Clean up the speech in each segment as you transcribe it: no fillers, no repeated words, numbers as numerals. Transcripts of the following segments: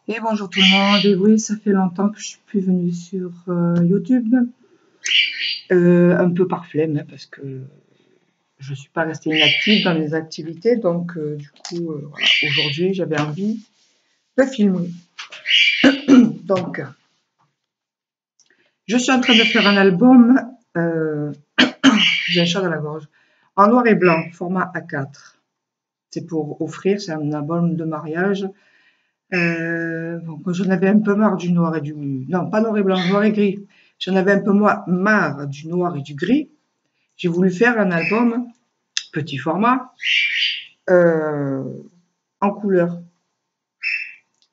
Et bonjour tout le monde, et oui, ça fait longtemps que je suis plus venue sur YouTube, un peu par flemme, hein, parce que je suis pas restée inactive dans mes activités, donc du coup, voilà, aujourd'hui j'avais envie de filmer. Donc, je suis en train de faire un album, j'ai un chat dans la gorge, en noir et blanc, format A4. C'est pour offrir, c'est un album de mariage. Bon, j'en avais un peu marre du noir et du... Non, pas noir et blanc, noir et gris. J'en avais un peu marre du noir et du gris. J'ai voulu faire un album petit format euh, en couleur.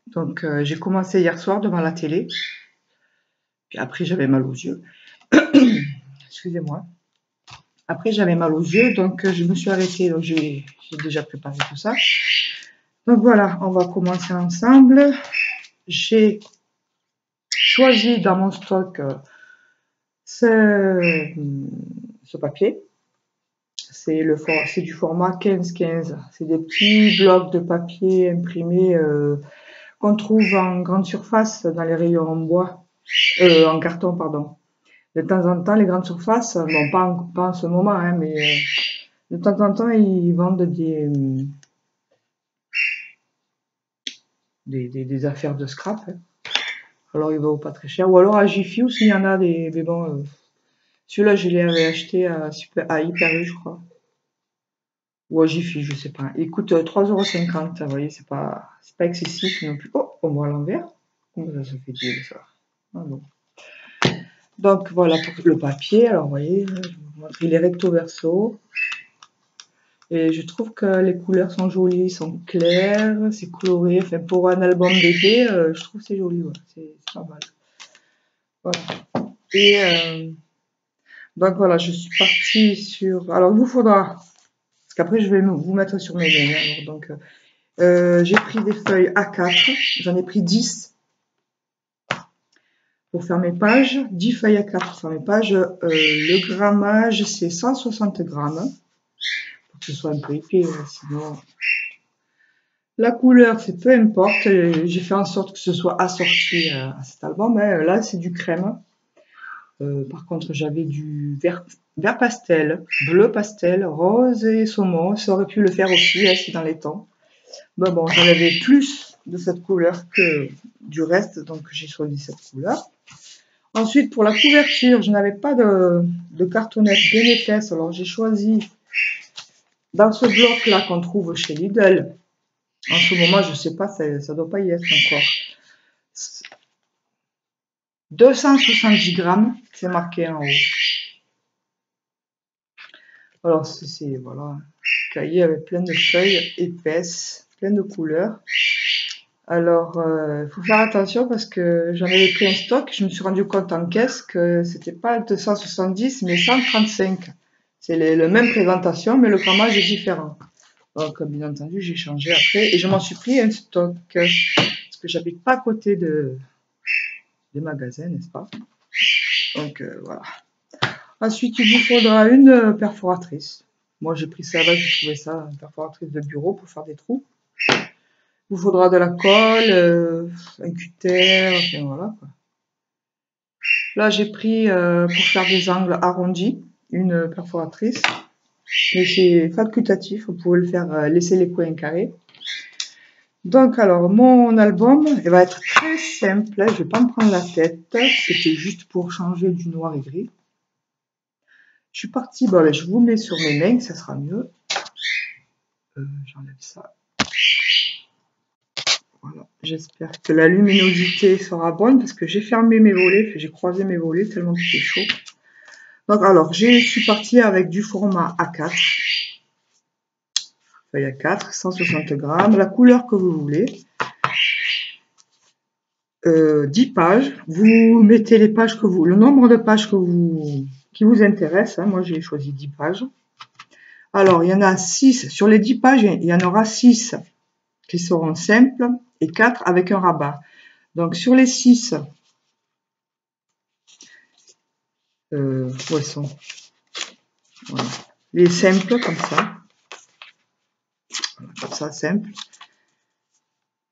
Donc j'ai commencé hier soir devant la télé. Puis après j'avais mal aux yeux. Excusez-moi. Après j'avais mal aux yeux, donc je me suis arrêtée. Donc j'ai déjà préparé tout ça. Donc voilà, on va commencer ensemble. J'ai choisi dans mon stock ce papier. C'est du format 15-15. C'est des petits blocs de papier imprimés qu'on trouve en grande surface dans les rayons en bois, en carton, pardon. De temps en temps, les grandes surfaces, bon, pas en ce moment, hein, mais de temps en temps, ils vendent des affaires de scrap. Hein. Alors, ils vaut pas très cher. Ou alors à Jiffy aussi, il y en a des. Mais bon, celui-là, je l'avais acheté à Hyper U, je crois. Ou à Jiffy, je sais pas. Il coûte 3,50 €, vous voyez, c'est pas excessif non plus. Oh, on voit à l'envers. Comment ça se fait-il, ça? Ah bon. Donc voilà pour le papier. Alors vous voyez, je vous montre, il est recto verso. Et je trouve que les couleurs sont jolies, sont claires, c'est coloré. Enfin, pour un album bébé, je trouve que c'est joli, ouais. C'est pas mal. Voilà. Et donc voilà, je suis partie sur. Alors il vous faudra, parce qu'après je vais vous mettre sur mes mails. Hein, donc j'ai pris des feuilles A4, j'en ai pris 10 pour faire mes pages, 10 feuilles A4 pour faire mes pages. Le grammage, c'est 160 grammes, pour que ce soit un peu épais, sinon... La couleur, c'est peu importe, j'ai fait en sorte que ce soit assorti à cet album. Hein. Là, c'est du crème. Par contre, j'avais du vert pastel, bleu pastel, rose et saumon. Ça aurait pu le faire aussi, hein, si dans les temps. Bon, j'en avais plus de cette couleur que du reste, donc j'ai choisi cette couleur. Ensuite, pour la couverture, je n'avais pas de cartonnette bien épaisse, alors j'ai choisi dans ce bloc-là qu'on trouve chez Lidl. En ce moment, je ne sais pas, ça ne doit pas y être encore. 270 grammes, c'est marqué en haut. Alors, c'est voilà, cahier avec plein de feuilles épaisses, plein de couleurs. Alors, il faut faire attention parce que j'en avais pris un stock. Je me suis rendu compte en caisse que c'était pas 270 mais 135. C'est la même présentation, mais le grammage est différent. Donc, bien entendu, j'ai changé après et je m'en suis pris un stock parce que j'habite pas à côté des magasins, n'est-ce pas? Donc, voilà. Ensuite, il vous faudra une perforatrice. Moi, j'ai pris ça là, j'ai trouvé ça, une perforatrice de bureau pour faire des trous. Il vous faudra de la colle, un cutter, enfin voilà quoi. Là, j'ai pris pour faire des angles arrondis, une perforatrice. Mais c'est facultatif, vous pouvez le faire, laisser les coins carrés. Donc alors, mon album, il va être très simple, je vais pas me prendre la tête. C'était juste pour changer du noir et gris. Je suis partie, bon, là, je vous mets sur mes mains, ça sera mieux. J'enlève ça. Voilà. J'espère que la luminosité sera bonne parce que j'ai fermé mes volets, j'ai croisé mes volets tellement c'était chaud. Donc alors, je suis partie avec du format A4, feuille A4, 160 grammes, la couleur que vous voulez. 10 pages, vous mettez les pages que vous, le nombre de pages qui vous intéresse. Hein. Moi, j'ai choisi 10 pages. Alors, il y en a 6, sur les 10 pages, il y en aura 6 qui seront simples et 4 avec un rabat. Donc, sur les 6, où elles sont? Voilà. Les simples, comme ça. Voilà, comme ça, simple.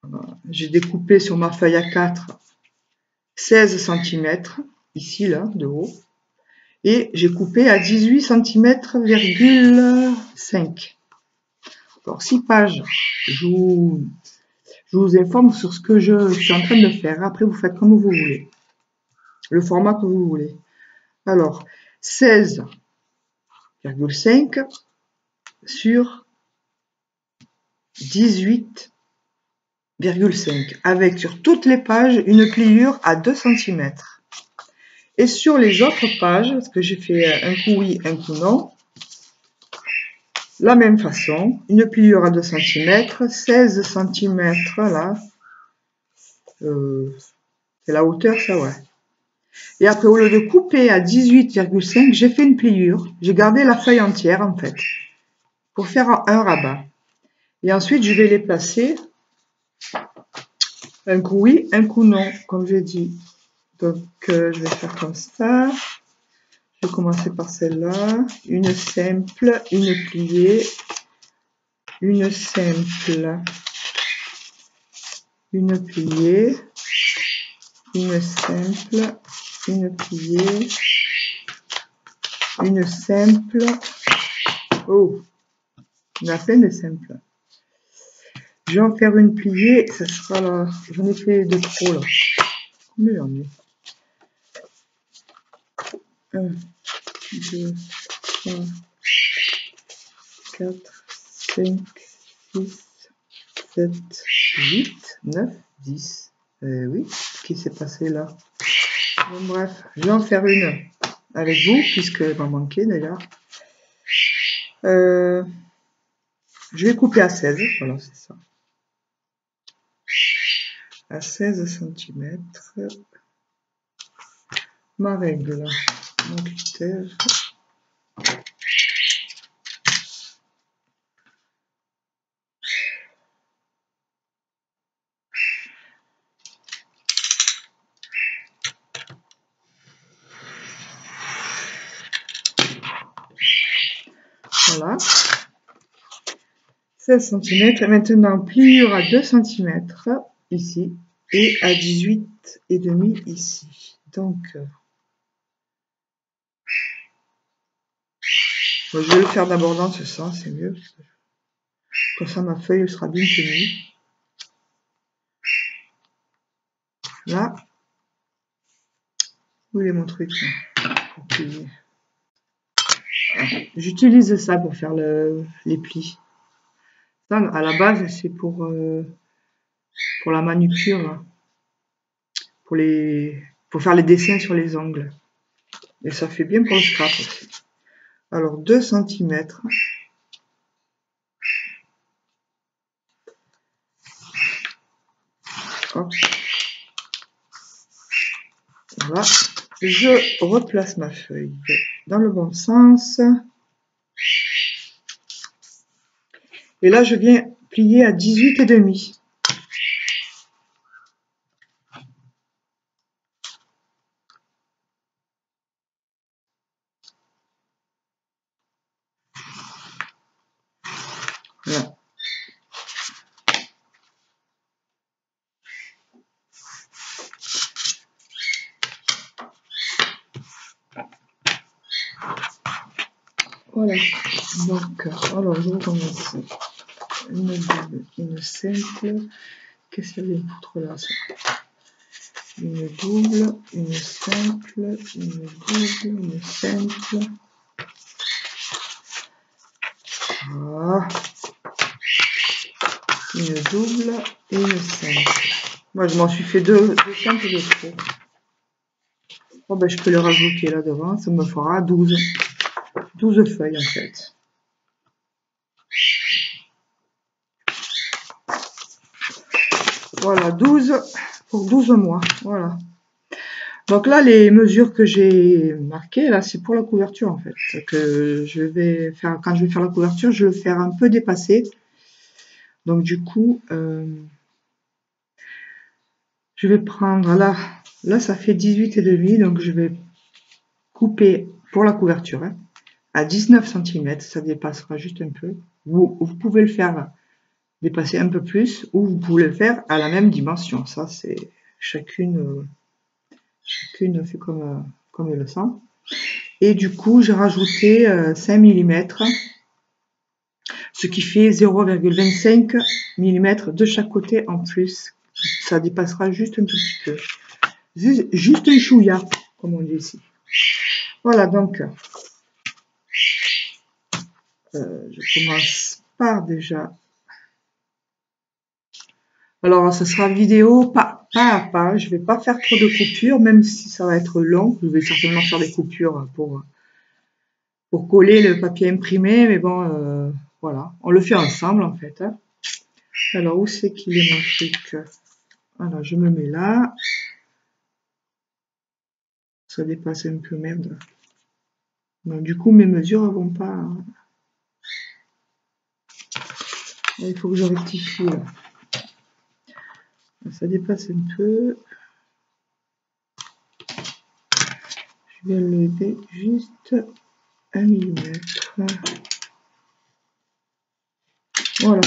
Voilà. j'ai découpé sur ma feuille A4 16 cm, ici, là, de haut. Et j'ai coupé à 18 cm,5. Alors, 6 pages. Je vous informe sur ce que je suis en train de faire. Après, vous faites comme vous voulez. Le format que vous voulez. Alors, 16,5 sur 18,5 avec sur toutes les pages une pliure à 2 cm. Et sur les autres pages, parce que j'ai fait un coup oui, un coup non, la même façon, une pliure à 2 cm, 16 cm là, c'est la hauteur, ça ouais. Et après, au lieu de couper à 18,5, j'ai fait une pliure, j'ai gardé la feuille entière en fait, pour faire un rabat. Et ensuite, je vais les placer, un coup oui, un coup non, comme j'ai dit. Donc, je vais faire comme ça. Je vais commencer par celle-là. Une simple, une pliée, une simple, une pliée, une simple, une pliée, une simple. Oh, on a plein de simples. Je vais en faire une pliée, ça sera là. J'en ai fait de trop là. Combien j'en ai? 1, 2, 3, 4, 5, 6, 7, 8, 9, 10. Oui, ce qui s'est passé là. Bon, bref, je vais en faire une avec vous, puisqu'elle va manquer d'ailleurs. Je vais couper à 16, voilà, c'est ça. À 16 cm. Ma règle, mon critère. Voilà. 16 cm. Maintenant, pliure à 2 cm ici et à 18,5 ici. Donc, je vais le faire d'abord dans ce sens, c'est mieux. Comme ça, ma feuille sera bien tenue. Là. Où est mon truc là? J'utilise ça pour faire les plis. Ça, à la base, c'est pour la manucure, là. Pour faire les dessins sur les ongles. Et ça fait bien pour le scrap aussi. Alors, 2 cm. Hop. Voilà. Je replace ma feuille dans le bon sens. Et là, je viens plier à 18,5. Voilà. Voilà. Donc, alors, je recommence. Une double, une simple. Qu'est-ce qu'il y a de foutre là, ça? Une double, une simple, une double, une simple. Voilà. Une double et une simple. Moi, je m'en suis fait deux simples de trop. Bon, ben, je peux les rajouter là devant. Ça me fera 12 feuilles en fait. Voilà, 12 pour 12 mois. Voilà. Donc là, les mesures que j'ai marquées, là, c'est pour la couverture en fait. Que je vais faire, quand je vais faire la couverture, je vais le faire un peu dépasser. Donc du coup, je vais prendre là ça fait 18,5, donc je vais couper pour la couverture à 19 cm, ça dépassera juste un peu. Vous pouvez le faire dépasser un peu plus, ou vous pouvez le faire à la même dimension. Ça, c'est chacune fait comme elle le sent. Et du coup, j'ai rajouté 5 mm, ce qui fait 0,25 mm de chaque côté en plus. Ça dépassera juste un tout petit peu. Juste un chouïa, comme on dit ici. Voilà, donc, je commence par déjà. Alors, ça sera vidéo pas à pas. Je vais pas faire trop de coupures, même si ça va être long. Je vais certainement faire des coupures pour coller le papier imprimé, mais bon, voilà. On le fait ensemble, en fait. Hein. Alors, où c'est qu'il est mon truc? Alors, je me mets là. Ça dépasse un peu, merde. Donc, du coup, mes mesures ne vont pas... Il faut que je rectifie, là. Ça dépasse un peu. Je vais lever juste 1 mm. Voilà.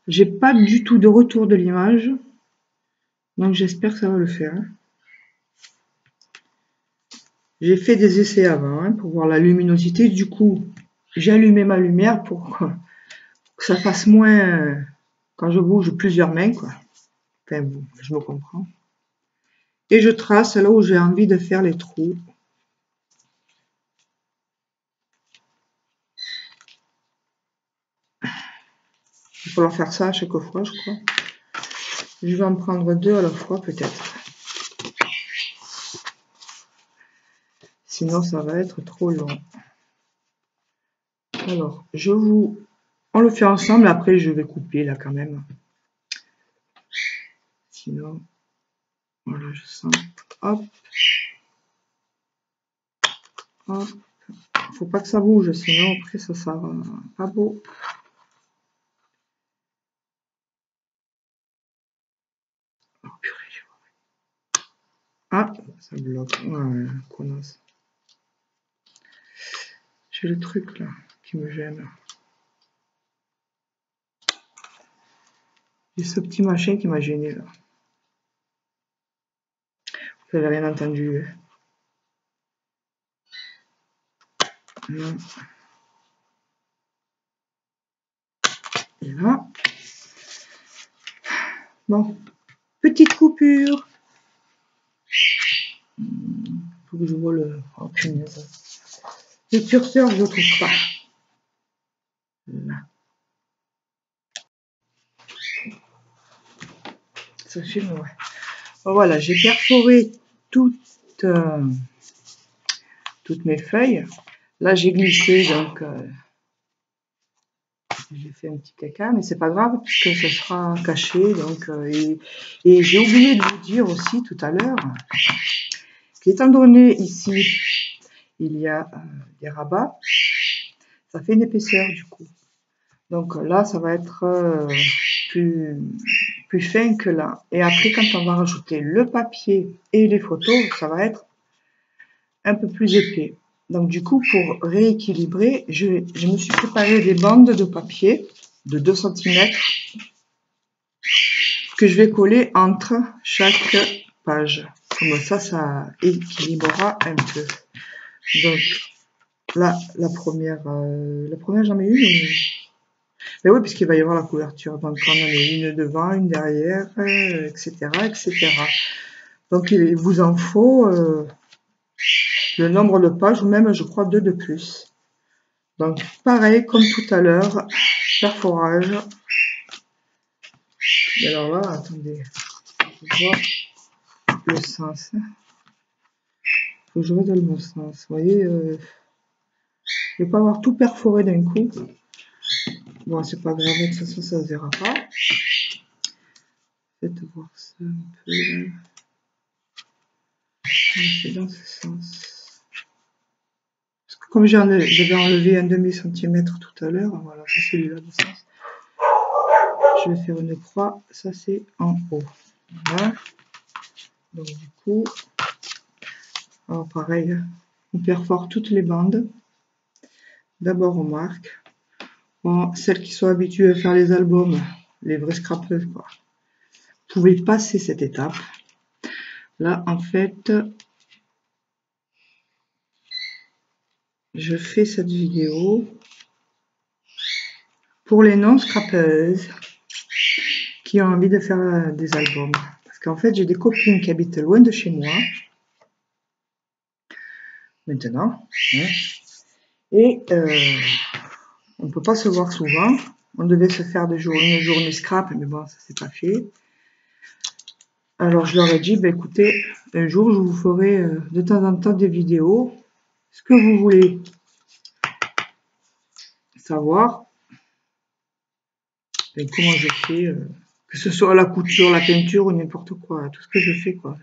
J'ai pas du tout de retour de l'image. Donc j'espère que ça va le faire. J'ai fait des essais avant hein, pour voir la luminosité. Du coup, j'ai allumé ma lumière pour que ça fasse moins quand je bouge plusieurs mains. Quoi. Enfin bon, je me comprends. Et je trace là où j'ai envie de faire les trous. Il va falloir faire ça à chaque fois, je crois. Je vais en prendre 2 à la fois peut-être. Sinon, ça va être trop long. Alors, on le fait ensemble. Après, je vais couper là quand même. Sinon, voilà, je sens. Hop. Hop. Faut pas que ça bouge, sinon après ça sera pas beau. Oh, purée. Ah, ça bloque. Ouais, connasse. J'ai le truc là qui me gêne. J'ai ce petit machin qui m'a gêné là. Vous n'avez rien entendu. Non. Et là. Bon. Petite coupure. Faut que je vois le. Oh punaise. Le curseur, je ne le trouve pas. Là. Ça filme, ouais. Bon, voilà, j'ai perforé toutes mes feuilles. Là, j'ai glissé, donc j'ai fait un petit caca, mais c'est pas grave puisque ce sera caché. Donc, et j'ai oublié de vous dire aussi tout à l'heure qu'étant donné ici, il y a des rabats, ça fait une épaisseur du coup. Donc là, ça va être plus fin que là. Et après, quand on va rajouter le papier et les photos, ça va être un peu plus épais. Donc du coup, pour rééquilibrer, je me suis préparé des bandes de papier de 2 cm que je vais coller entre chaque page. Comme ça, ça équilibrera un peu. Donc là, la première j'en ai une. Mais oui, puisqu'il va y avoir la couverture. Donc on en a une devant, une derrière, etc., etc. Donc il vous en faut le nombre de pages, ou même je crois 2 de plus. Donc pareil comme tout à l'heure, perforage. Et alors là, attendez, je vois le sens. Faut que je regarde mon sens. Vous voyez, je vais pas avoir tout perforé d'un coup. Bon, c'est pas grave, de toute façon, ça se verra pas. Faites voir ça un peu là. C'est dans ce sens. Parce que comme j'avais enlevé un demi-centimètre tout à l'heure, voilà, c'est celui-là le sens. Je vais faire une croix, ça c'est en haut. Voilà. Donc du coup, Alors pareil, on perfore toutes les bandes. D'abord on marque. Bon, celles qui sont habituées à faire les albums, les vraies scrapeuses, quoi, vous pouvez passer cette étape. Là, en fait, je fais cette vidéo pour les non-scrapeuses qui ont envie de faire des albums. Parce qu'en fait, j'ai des copines qui habitent loin de chez moi, maintenant, hein, et on ne peut pas se voir souvent. On devait se faire une journée scrap, mais bon, ça s'est pas fait. Alors je leur ai dit, bah, écoutez, un jour je vous ferai de temps en temps des vidéos. Ce que vous voulez savoir, et comment je fais, que ce soit la couture, la peinture ou n'importe quoi, tout ce que je fais, quoi.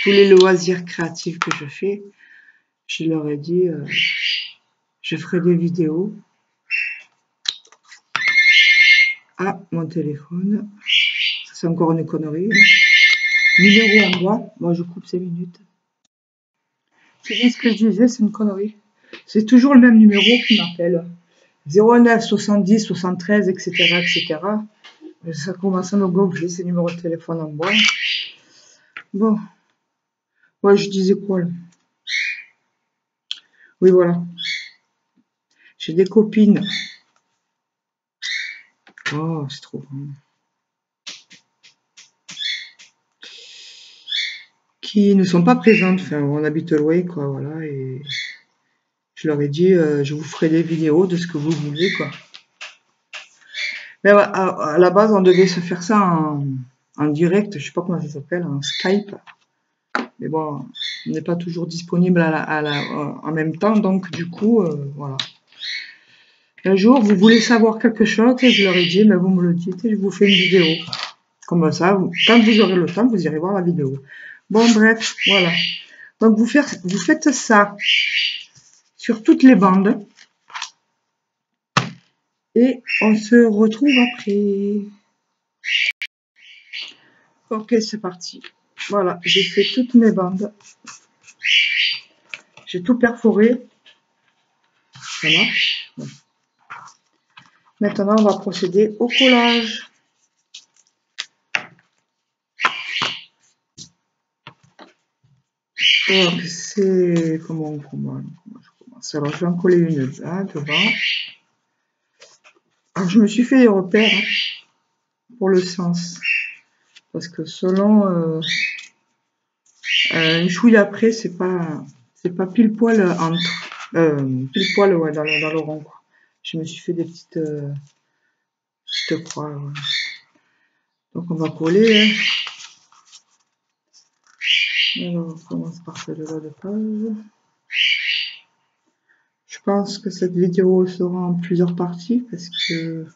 Tous les loisirs créatifs que je fais, je leur ai dit, je ferai des vidéos. Ah, mon téléphone, c'est encore une connerie. Numéro en bas, moi je coupe 5 minutes. C'est bien ce que je disais, c'est une connerie. C'est toujours le même numéro qui m'appelle. 09 70 73, etc., etc. Ça commence à me gonfler, ces numéros de téléphone en bois. Bon. Ouais, je disais quoi, là? Oui, voilà. J'ai des copines. Oh, c'est trop bon. Qui ne sont pas présentes. Enfin, on habite loin, quoi, voilà. Et je leur ai dit, je vous ferai des vidéos de ce que vous voulez, quoi. Mais à la base, on devait se faire ça en direct, je sais pas comment ça s'appelle, en Skype. Mais bon, on n'est pas toujours disponible en même temps, donc du coup, voilà. Un jour, vous voulez savoir quelque chose, et je leur ai dit, mais vous me le dites, et je vous fais une vidéo. Comme ça, quand vous aurez le temps, vous irez voir la vidéo. Bon, bref, voilà. Donc, vous faites ça sur toutes les bandes. Et on se retrouve après. Ok, c'est parti. Voilà, j'ai fait toutes mes bandes. J'ai tout perforé. Ça marche. Bon. Maintenant, on va procéder au collage. Donc, c'est... Comment je commence? Alors, je vais en coller une là, devant. Alors, je me suis fait des repères, hein, pour le sens. Parce que selon une chouille après, c'est pas pile poil entre. Pile poil, ouais, dans le rond, quoi. Je me suis fait des petites croix. Ouais. Donc, on va coller. Hein. Alors, on commence par celle-là de page. Je pense que cette vidéo sera en plusieurs parties parce que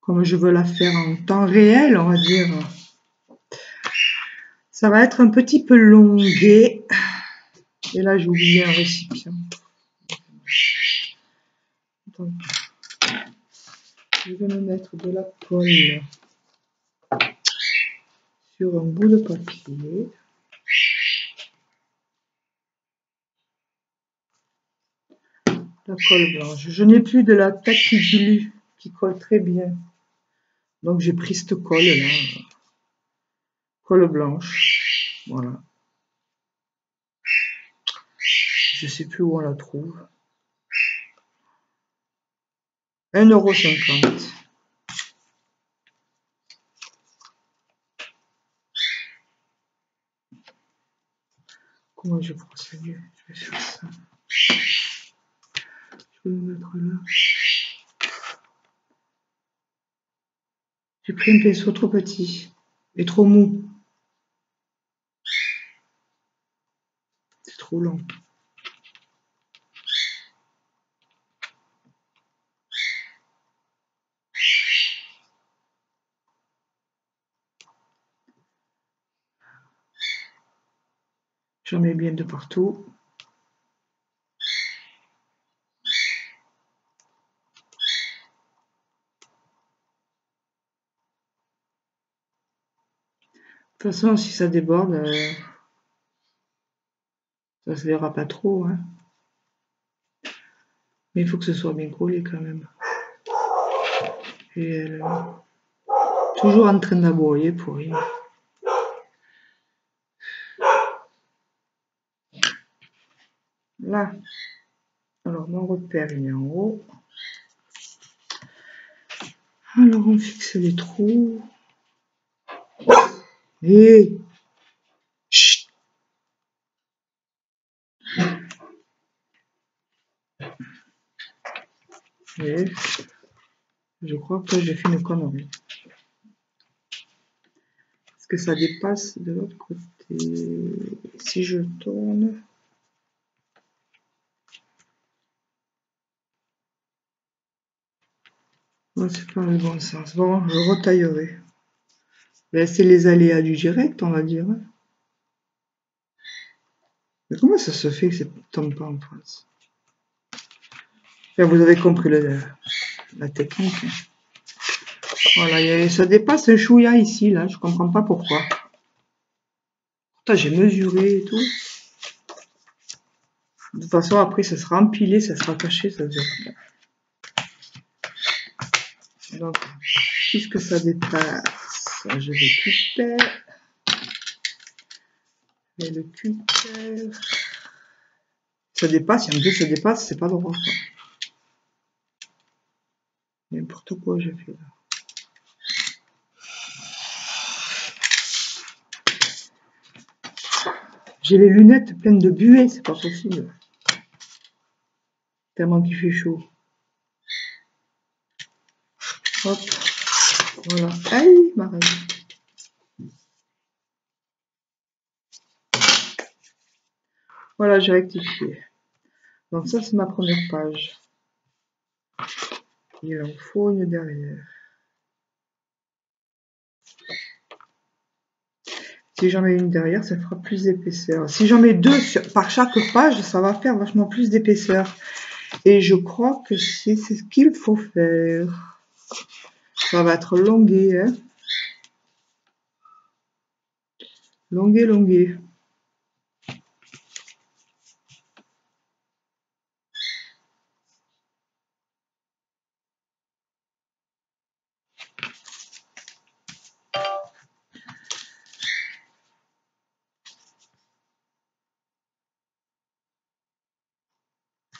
comme je veux la faire en temps réel, on va dire, ça va être un petit peu longué. Et là, j'ai oublié un récipient. Donc, je vais me mettre de la colle sur un bout de papier. La colle blanche. Je n'ai plus de la Tacky Glue qui colle très bien. Donc, j'ai pris cette colle là. Colle blanche. Voilà. Je sais plus où on la trouve. 1,50 €. Comment je procède? Je vais faire ça. Je vais le mettre là. J'ai pris un pinceau trop petit et trop mou. C'est trop long. J'en mets bien de partout. De toute façon, si ça déborde, Ça se verra pas trop, hein. Mais il faut que ce soit bien collé quand même. Et elle est toujours en train d'aboyer pour rien. Là, alors mon repère il est en haut. Alors on fixe les trous. Et chut. Et je crois que j'ai fait une connerie. Est-ce que ça dépasse de l'autre côté? Si je tourne. Oh, c'est pas le bon sens. Bon, je retaillerai. Mais c'est les aléas du direct, on va dire. Mais comment ça se fait que ça ne tombe pas en face? Enfin, vous avez compris la technique. Voilà, ça dépasse un chouïa ici, là. Je comprends pas pourquoi. Pourtant, j'ai mesuré et tout. De toute façon, après, ça sera empilé, ça sera caché, ça se verra. Donc, puisque ça dépasse, je récupère. Et le récupère. Ça dépasse, il y a un peu ça dépasse, c'est pas droit. N'importe quoi j'ai fait là. J'ai les lunettes pleines de buée, c'est pas possible. Tellement qu'il fait chaud. Hop. Voilà. Aïe, ma reine. Voilà, j'ai rectifié. Donc ça, c'est ma première page. Il en faut une derrière. Si j'en mets une derrière, ça fera plus d'épaisseur. Si j'en mets deux par chaque page, ça va faire vachement plus d'épaisseur. Et je crois que c'est ce qu'il faut faire. Ça va être longué, hein. Longué, longué.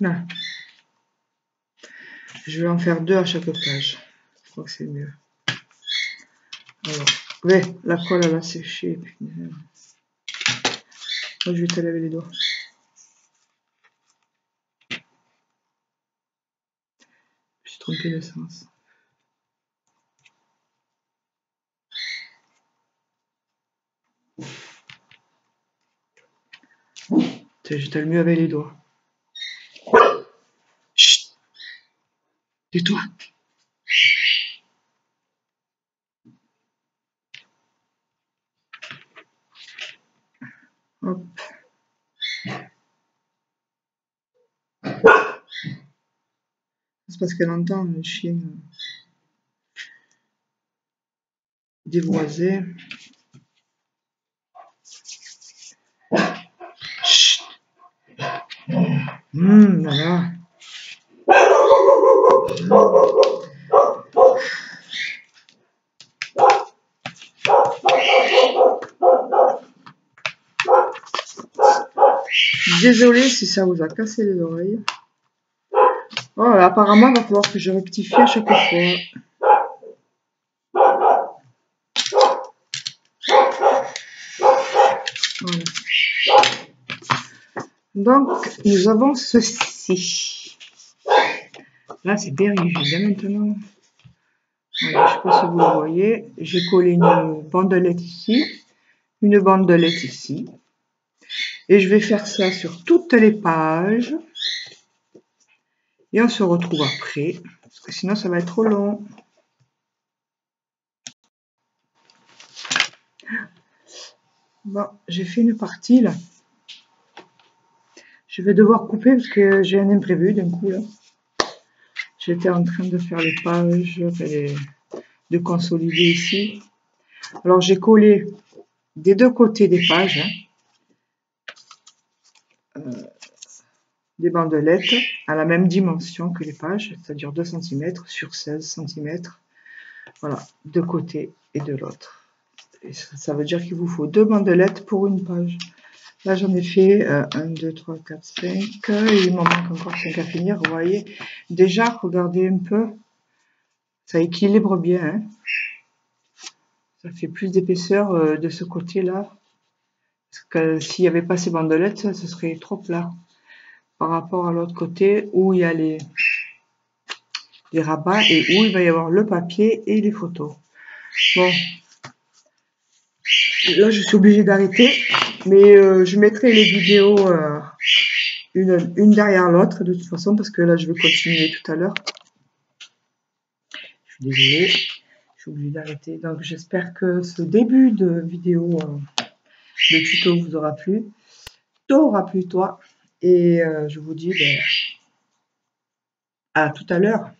Là. Je vais en faire deux à chaque page. Je crois que c'est mieux. Alors, ouais, la colle elle a séché. Moi, je vais te laver les doigts. Je suis trompée de sens. Je t'ai mieux avec les doigts. Chut. Tais-toi. Hop. C'est parce qu'elle entend une chienne dévoisée. Chut. Voilà. Désolée si ça vous a cassé les oreilles. Oh, apparemment, il va falloir que je rectifie à chaque fois. Voilà. Donc, nous avons ceci. Là, c'est bien rigide maintenant. Voilà, je ne sais pas si vous le voyez. J'ai collé une bandelette ici, une bandelette ici. Et je vais faire ça sur toutes les pages. Et on se retrouve après, parce que sinon ça va être trop long. Bon, j'ai fait une partie là. Je vais devoir couper parce que j'ai un imprévu d'un coup là. J'étais en train de faire les pages, de consolider ici. Alors j'ai collé des deux côtés des pages. Hein. des bandelettes à la même dimension que les pages, c'est-à-dire 2 cm sur 16 cm. Voilà, de côté et de l'autre. Et ça veut dire qu'il vous faut 2 bandelettes pour une page. Là, j'en ai fait 1, 2, 3, 4, 5. Et il m'en manque encore 5 à finir. Vous voyez, déjà, regardez un peu. Ça équilibre bien. Hein. Ça fait plus d'épaisseur de ce côté-là. Parce que s'il n'y avait pas ces bandelettes, ce serait trop plat. Par rapport à l'autre côté où il y a les rabats et où il va y avoir le papier et les photos. Bon, là je suis obligée d'arrêter, mais je mettrai les vidéos une derrière l'autre de toute façon parce que là je vais continuer tout à l'heure. Je suis désolée, je suis obligée d'arrêter. Donc j'espère que ce début de vidéo de tuto vous aura plu. T'aura plu toi. Et je vous dis à tout à l'heure.